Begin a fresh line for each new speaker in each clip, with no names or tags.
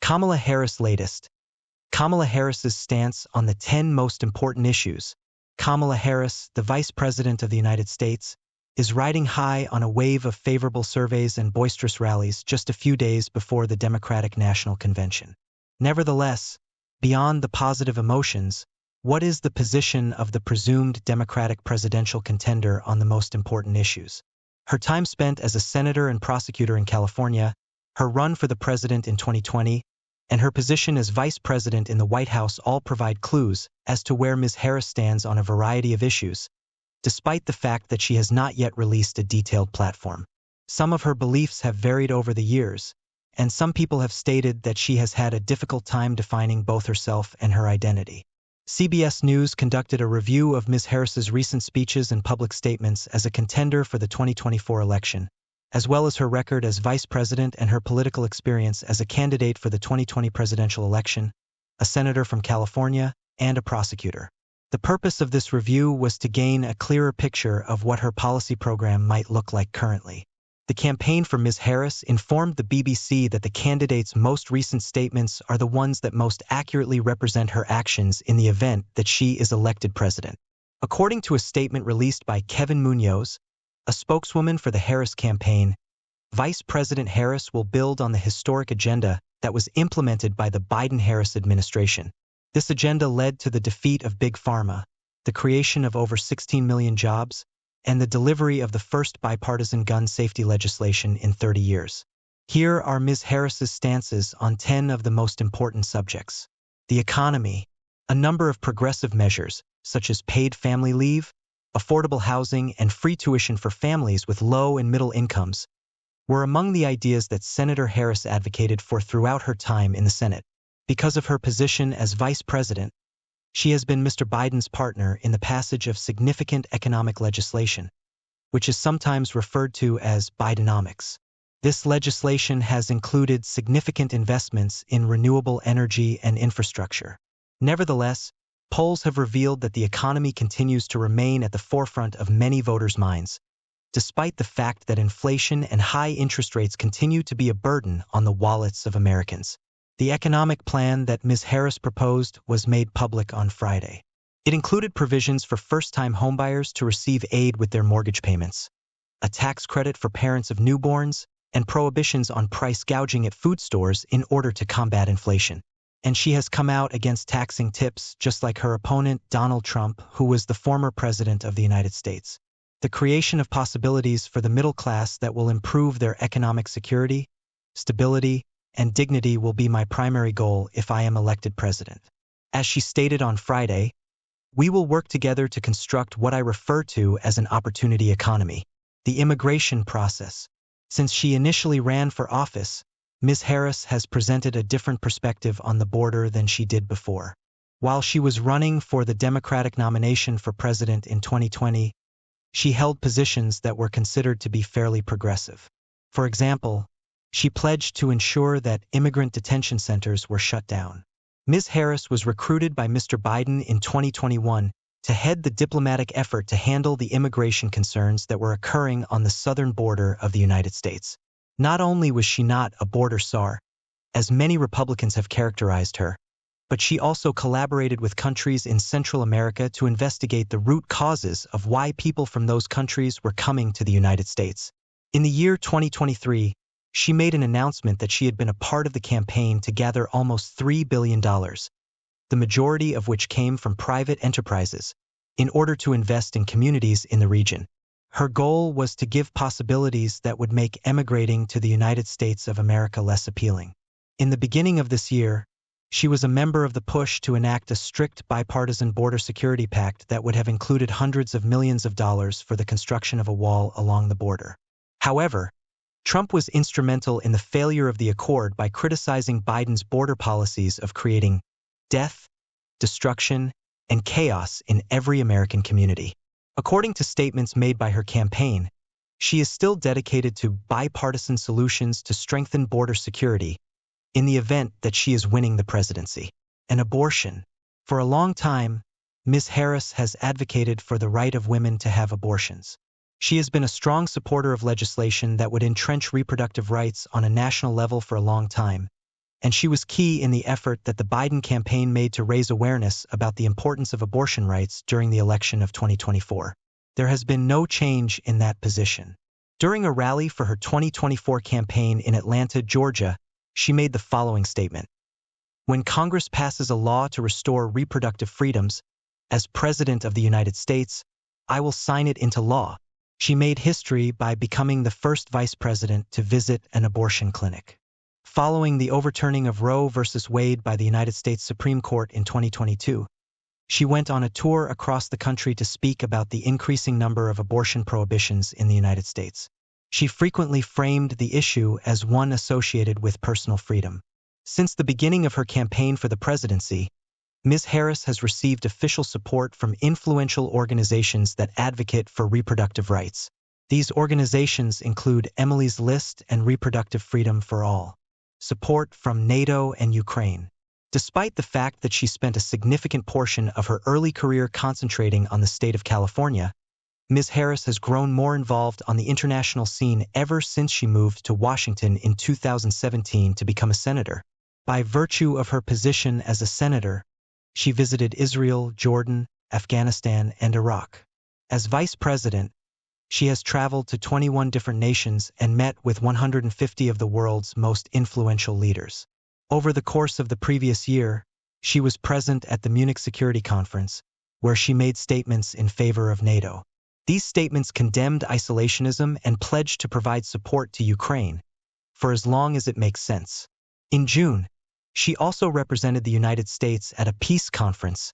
Kamala Harris latest. Kamala Harris's stance on the 10 most important issues. Kamala Harris, the Vice President of the United States, is riding high on a wave of favorable surveys and boisterous rallies just a few days before the Democratic National Convention. Nevertheless, beyond the positive emotions, what is the position of the presumed Democratic presidential contender on the most important issues? Her time spent as a senator and prosecutor in California, her run for the president in 2020, and her position as vice president in the White House all provide clues as to where Ms. Harris stands on a variety of issues, despite the fact that she has not yet released a detailed platform. Some of her beliefs have varied over the years, and some people have stated that she has had a difficult time defining both herself and her identity. CBS News conducted a review of Ms. Harris's recent speeches and public statements as a contender for the 2024 election, as well as her record as vice president and her political experience as a candidate for the 2020 presidential election, a senator from California, and a prosecutor. The purpose of this review was to gain a clearer picture of what her policy program might look like currently. The campaign for Ms. Harris informed the BBC that the candidate's most recent statements are the ones that most accurately represent her actions in the event that she is elected president. According to a statement released by Kevin Munoz, a spokeswoman for the Harris campaign, Vice President Harris will build on the historic agenda that was implemented by the Biden-Harris administration. This agenda led to the defeat of Big Pharma, the creation of over 16 million jobs, and the delivery of the first bipartisan gun safety legislation in 30 years. Here are Ms. Harris's stances on 10 of the most important subjects. The economy. A number of progressive measures, such as paid family leave, affordable housing, and free tuition for families with low and middle incomes, were among the ideas that Senator Harris advocated for throughout her time in the Senate. Because of her position as vice president, she has been Mr. Biden's partner in the passage of significant economic legislation, which is sometimes referred to as Bidenomics. This legislation has included significant investments in renewable energy and infrastructure. Nevertheless, polls have revealed that the economy continues to remain at the forefront of many voters' minds, despite the fact that inflation and high interest rates continue to be a burden on the wallets of Americans. The economic plan that Ms. Harris proposed was made public on Friday. It included provisions for first-time homebuyers to receive aid with their mortgage payments, a tax credit for parents of newborns, and prohibitions on price gouging at food stores in order to combat inflation. And she has come out against taxing tips, just like her opponent, Donald Trump, who was the former president of the United States. The creation of possibilities for the middle class that will improve their economic security, stability, and dignity will be my primary goal if I am elected president. As she stated on Friday, we will work together to construct what I refer to as an opportunity economy. The immigration process. Since she initially ran for office, Ms. Harris has presented a different perspective on the border than she did before. While she was running for the Democratic nomination for president in 2020, she held positions that were considered to be fairly progressive. For example, she pledged to ensure that immigrant detention centers were shut down. Ms. Harris was recruited by Mr. Biden in 2021 to head the diplomatic effort to handle the immigration concerns that were occurring on the southern border of the United States. Not only was she not a border czar, as many Republicans have characterized her, but she also collaborated with countries in Central America to investigate the root causes of why people from those countries were coming to the United States. In the year 2023, she made an announcement that she had been a part of the campaign to gather almost $3 billion, the majority of which came from private enterprises, in order to invest in communities in the region. Her goal was to give possibilities that would make emigrating to the United States of America less appealing. In the beginning of this year, she was a member of the push to enact a strict bipartisan border security pact that would have included hundreds of millions of dollars for the construction of a wall along the border. However, Trump was instrumental in the failure of the accord by criticizing Biden's border policies of creating death, destruction, and chaos in every American community. According to statements made by her campaign, she is still dedicated to bipartisan solutions to strengthen border security in the event that she is winning the presidency. An abortion. For a long time, Ms. Harris has advocated for the right of women to have abortions. She has been a strong supporter of legislation that would entrench reproductive rights on a national level for a long time, and she was key in the effort that the Biden campaign made to raise awareness about the importance of abortion rights during the election of 2024. There has been no change in that position. During a rally for her 2024 campaign in Atlanta, Georgia, she made the following statement. When Congress passes a law to restore reproductive freedoms, as President of the United States, I will sign it into law. She made history by becoming the first vice president to visit an abortion clinic. Following the overturning of Roe v. Wade by the United States Supreme Court in 2022, she went on a tour across the country to speak about the increasing number of abortion prohibitions in the United States. She frequently framed the issue as one associated with personal freedom. Since the beginning of her campaign for the presidency, Ms. Harris has received official support from influential organizations that advocate for reproductive rights. These organizations include Emily's List and Reproductive Freedom for All. Support from NATO and Ukraine. Despite the fact that she spent a significant portion of her early career concentrating on the state of California, Ms. Harris has grown more involved on the international scene ever since she moved to Washington in 2017 to become a senator. By virtue of her position as a senator, she visited Israel, Jordan, Afghanistan, and Iraq. As vice president, she has traveled to 21 different nations and met with 150 of the world's most influential leaders. Over the course of the previous year, she was present at the Munich Security Conference, where she made statements in favor of NATO. These statements condemned isolationism and pledged to provide support to Ukraine, for as long as it makes sense. In June, she also represented the United States at a peace conference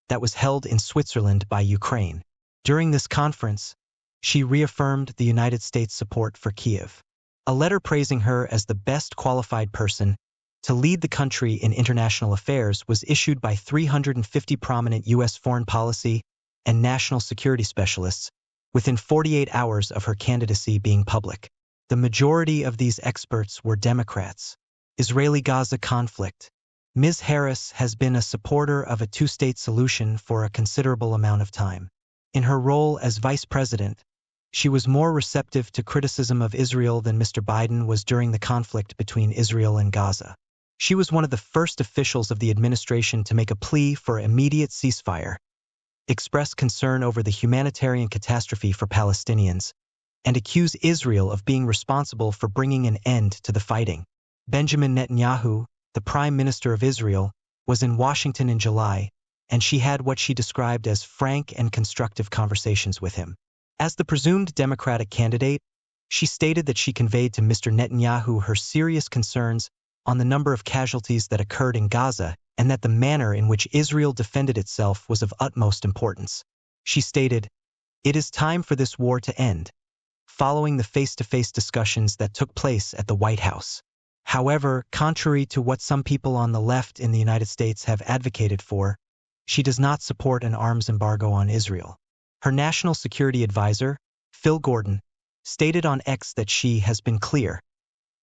that was held in Switzerland by Ukraine. During this conference, she reaffirmed the United States' support for Kiev. A letter praising her as the best qualified person to lead the country in international affairs was issued by 350 prominent U.S. foreign policy and national security specialists within 48 hours of her candidacy being public. The majority of these experts were Democrats. Israeli-Gaza conflict. Ms. Harris has been a supporter of a two-state solution for a considerable amount of time. In her role as vice president, she was more receptive to criticism of Israel than Mr. Biden was during the conflict between Israel and Gaza. She was one of the first officials of the administration to make a plea for immediate ceasefire, express concern over the humanitarian catastrophe for Palestinians, and accuse Israel of being responsible for bringing an end to the fighting. Benjamin Netanyahu, the Prime Minister of Israel, was in Washington in July, and she had what she described as frank and constructive conversations with him. As the presumed Democratic candidate, she stated that she conveyed to Mr. Netanyahu her serious concerns on the number of casualties that occurred in Gaza and that the manner in which Israel defended itself was of utmost importance. She stated, "It is time for this war to end," following the face-to-face discussions that took place at the White House. However, contrary to what some people on the left in the United States have advocated for, she does not support an arms embargo on Israel. Her national security advisor, Phil Gordon, stated on X that she has been clear.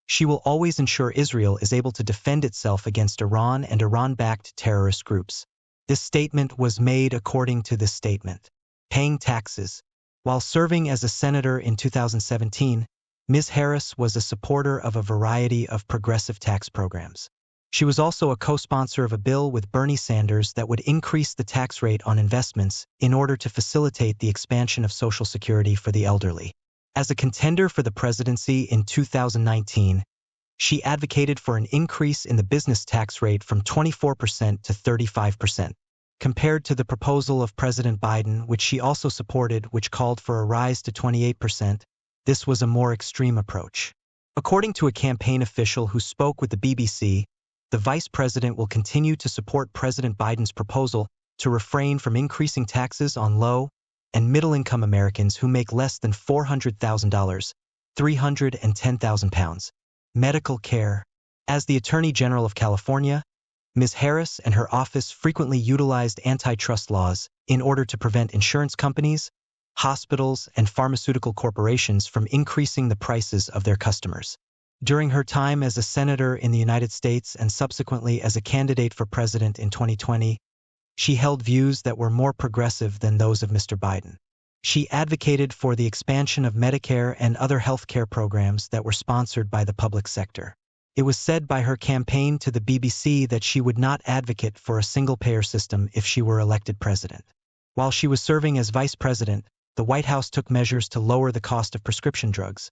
She will always ensure Israel is able to defend itself against Iran and Iran-backed terrorist groups. This statement was made according to this statement. Paying taxes. While serving as a senator in 2017, Ms. Harris was a supporter of a variety of progressive tax programs. She was also a co-sponsor of a bill with Bernie Sanders that would increase the tax rate on investments in order to facilitate the expansion of Social Security for the elderly. As a contender for the presidency in 2019, she advocated for an increase in the business tax rate from 24% to 35%, compared to the proposal of President Biden, which she also supported, which called for a rise to 28%. This was a more extreme approach. According to a campaign official who spoke with the BBC, the vice president will continue to support President Biden's proposal to refrain from increasing taxes on low and middle-income Americans who make less than $400,000, £310,000, medical care. As the Attorney General of California, Ms. Harris and her office frequently utilized antitrust laws in order to prevent insurance companies, hospitals, and pharmaceutical corporations from increasing the prices of their customers. During her time as a senator in the United States and subsequently as a candidate for president in 2020, she held views that were more progressive than those of Mr. Biden. She advocated for the expansion of Medicare and other health care programs that were sponsored by the public sector. It was said by her campaign to the BBC that she would not advocate for a single-payer system if she were elected president. While she was serving as vice president, the White House took measures to lower the cost of prescription drugs,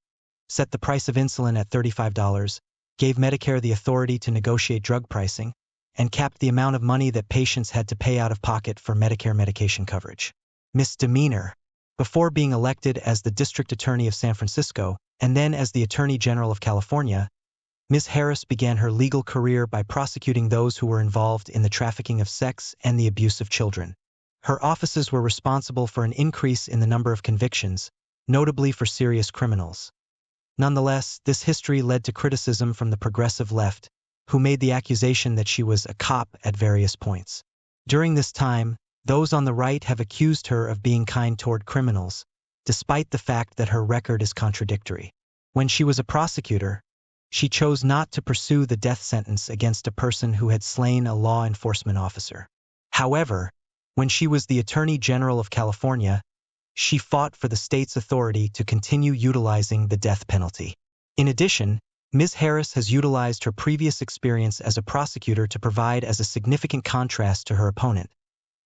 set the price of insulin at $35, gave Medicare the authority to negotiate drug pricing, and capped the amount of money that patients had to pay out of pocket for Medicare medication coverage. Misdemeanor. Before being elected as the District Attorney of San Francisco, and then as the Attorney General of California, Ms. Harris began her legal career by prosecuting those who were involved in the trafficking of sex and the abuse of children. Her offices were responsible for an increase in the number of convictions, notably for serious criminals. Nonetheless, this history led to criticism from the progressive left, who made the accusation that she was a cop at various points. During this time, those on the right have accused her of being kind toward criminals, despite the fact that her record is contradictory. When she was a prosecutor, she chose not to pursue the death sentence against a person who had slain a law enforcement officer. However, when she was the Attorney General of California, she fought for the state's authority to continue utilizing the death penalty. In addition, Ms. Harris has utilized her previous experience as a prosecutor to provide as a significant contrast to her opponent,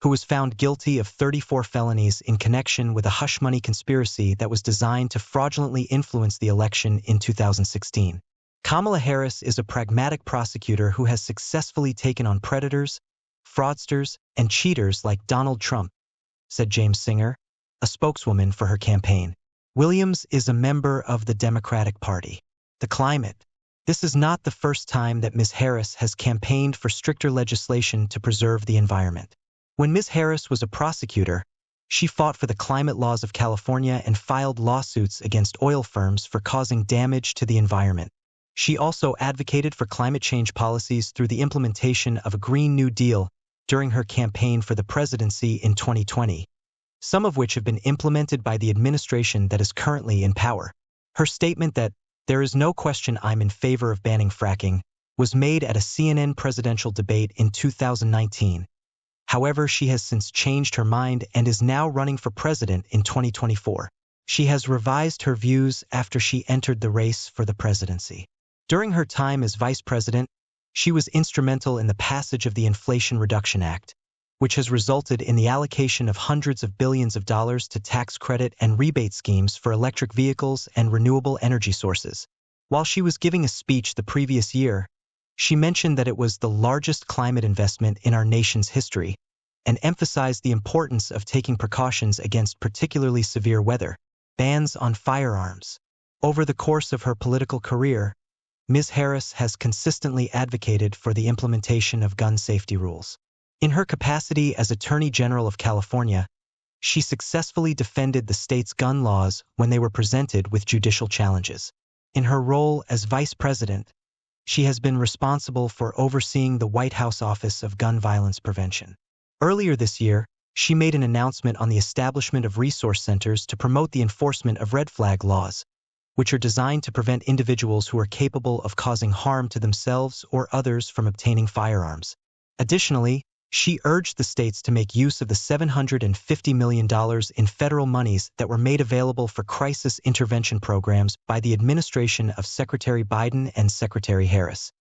who was found guilty of 34 felonies in connection with a hush money conspiracy that was designed to fraudulently influence the election in 2016. Kamala Harris is a pragmatic prosecutor who has successfully taken on predators, fraudsters, and cheaters like Donald Trump, said James Singer, a spokeswoman for her campaign. Williams is a member of the Democratic Party. The climate. This is not the first time that Ms. Harris has campaigned for stricter legislation to preserve the environment. When Ms. Harris was a prosecutor, she fought for the climate laws of California and filed lawsuits against oil firms for causing damage to the environment. She also advocated for climate change policies through the implementation of a Green New Deal during her campaign for the presidency in 2020, some of which have been implemented by the administration that is currently in power. Her statement that, "There is no question I'm in favor of banning fracking," was made at a CNN presidential debate in 2019. However, she has since changed her mind and is now running for president in 2024. She has revised her views after she entered the race for the presidency. During her time as vice president, she was instrumental in the passage of the Inflation Reduction Act, which has resulted in the allocation of hundreds of billions of dollars to tax credit and rebate schemes for electric vehicles and renewable energy sources. While she was giving a speech the previous year, she mentioned that it was the largest climate investment in our nation's history and emphasized the importance of taking precautions against particularly severe weather, bans on firearms. Over the course of her political career, Ms. Harris has consistently advocated for the implementation of gun safety rules. In her capacity as Attorney General of California, she successfully defended the state's gun laws when they were presented with judicial challenges. In her role as vice president, she has been responsible for overseeing the White House Office of Gun Violence Prevention. Earlier this year, she made an announcement on the establishment of resource centers to promote the enforcement of red flag laws, which are designed to prevent individuals who are capable of causing harm to themselves or others from obtaining firearms. Additionally, she urged the states to make use of the $750 million in federal monies that were made available for crisis intervention programs by the administration of Secretary Biden and Secretary Harris.